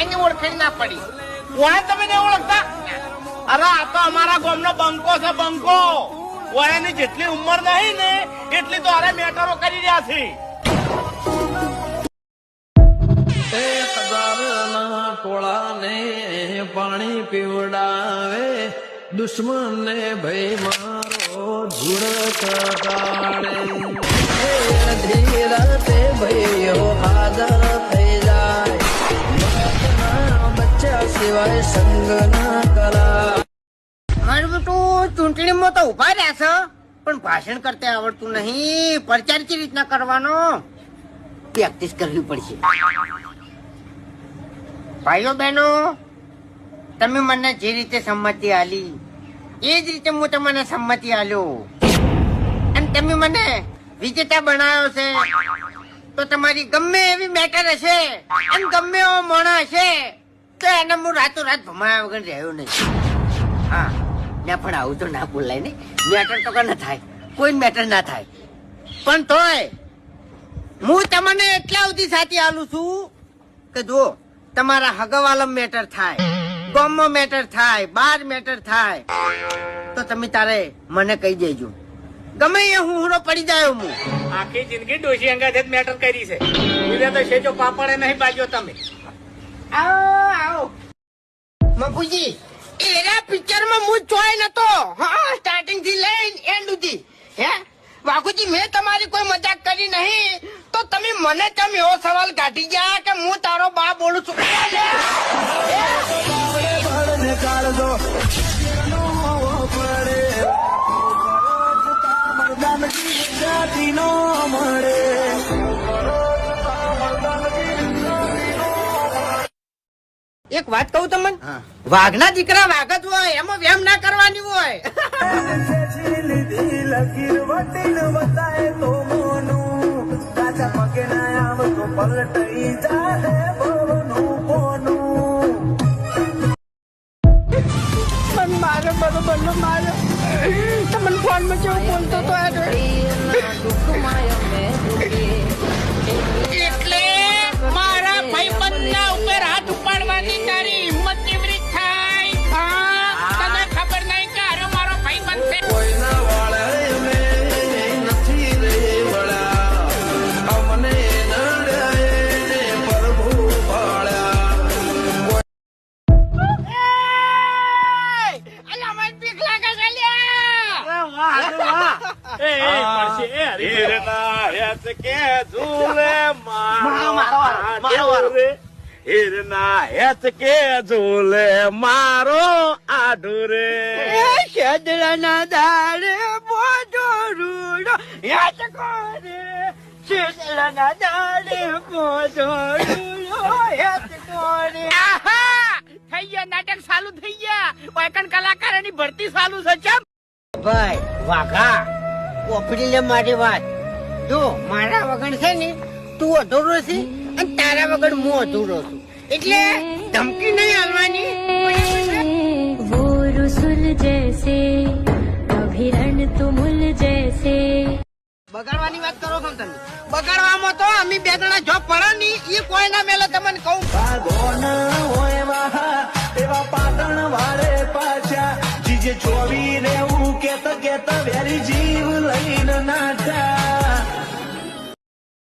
કોઈની ઓળખાણ ના પડી. કોણ તમે નહીં ઓળખતા? અરે આ તો અમારા ગામનો બંકો છે, બંકો. કોઈની જેટલી ઉંમર નહીં ને એટલી તો અરે મેટરો કરી રહ્યા છે. 1000 ટોળાને પાણી પીવડાવે, દુશ્મનને ભય મારો ધૂળ કટાડે. ધીરતે ભયો હાજર થઈ જાય, બચ્ચા સિવાય સંગ ના કરા. મારું બેટું ચૂંટણીમાં તો ઉભા રહ્યા છે, પણ ભાષણ કરતા આવડતું નહીં. પ્રચાર કેવી રીતના કરવાનો પ્રેક્ટિસ કરવી પડશે. ભાઈઓ બહેનો, તમે મને જે રીતે સંમતિ આલી એ જ રીતે હું તમને સંમતિ આલ્યો, અને તમે મને વિજેતા બનાવ્યો છે. તો તમારી ગમે એવી મેટર હશે અને ગમે એવો મોણા હશે તો એને હું રાતોરાત ભમાયા વગર રહ્યો નહીં. હા ને પણ આવું તો ના બોલાય ને. મેટર તો ના થાય, કોઈ મેટર ના થાય, પણ તોય હું તમને એટલા સુધી સાથે આલું છું કે જો તમારા હગાવાલા મેટર થાય, ગામમાં મેટર થાય, બાર મેટર થાય તો તમે તારે મને કહી દેજો. ગમે એ હું પડી જાય. હું આખી જિંદગી ડોશી અંગાથે જ મેટર કરી છે. બીજા તો શેજો પાપડે નહીં બાજ્યો તમે. આવો આવો મફુજી, એના પિક્ચર માં હું જોઈ નતો. હા, સ્ટાર્ટિંગ થી લઈને એન્ડ સુધી. હે વાઘુજી, મેં તમારી કોઈ મજાક કરી નહીં, તો તમે મને કેમ એવો સવાલ કાઢી ગયા કે હું તારો બા બોલું છું? એક વાત કહું તમને, વાઘના દીકરા વાઘ જ હોય, એમાં વેમ ના કરવાની હોય. મારે બરોબર નો મારે તમને ફોન માં કેવું બોલતો તો એટલે મારા ભાઈબંધ ના ઉપર હાથ ઉપાડવાની તારી હિંમત કેવી રીત થાય? તને ખબર નહીં કે અરે મારો ભાઈબંધ છે. કોઈના વાળે નથી રે વળ્યા, અમને નડ્યા પ્રભુ પાળ્યા. મારો આઢુરે શેદડાના દાડે મોઢો રૂડો યાદ કરે. શેદડાના દાડે મોઢો રૂડો યાદ કરે. થઈ ગયા નાટક ચાલુ થઈ ગયા. વાયકણ કલાકારોની ભરતી ચાલુ છે. ચમ ભાઈ વાઘા ઓપડી લે મારી વાત. જો મારા વગર છે ને તું અધૂરો છે અને તારા વગર હું અધૂરો છું, એટલે ધમકી નહીં હાલવાની. वो रसुल जैसे अभिरण तुमुल जैसे. બગાડવાની વાત કરો છો તમે? બગાડવામાં તો અમે બે જણા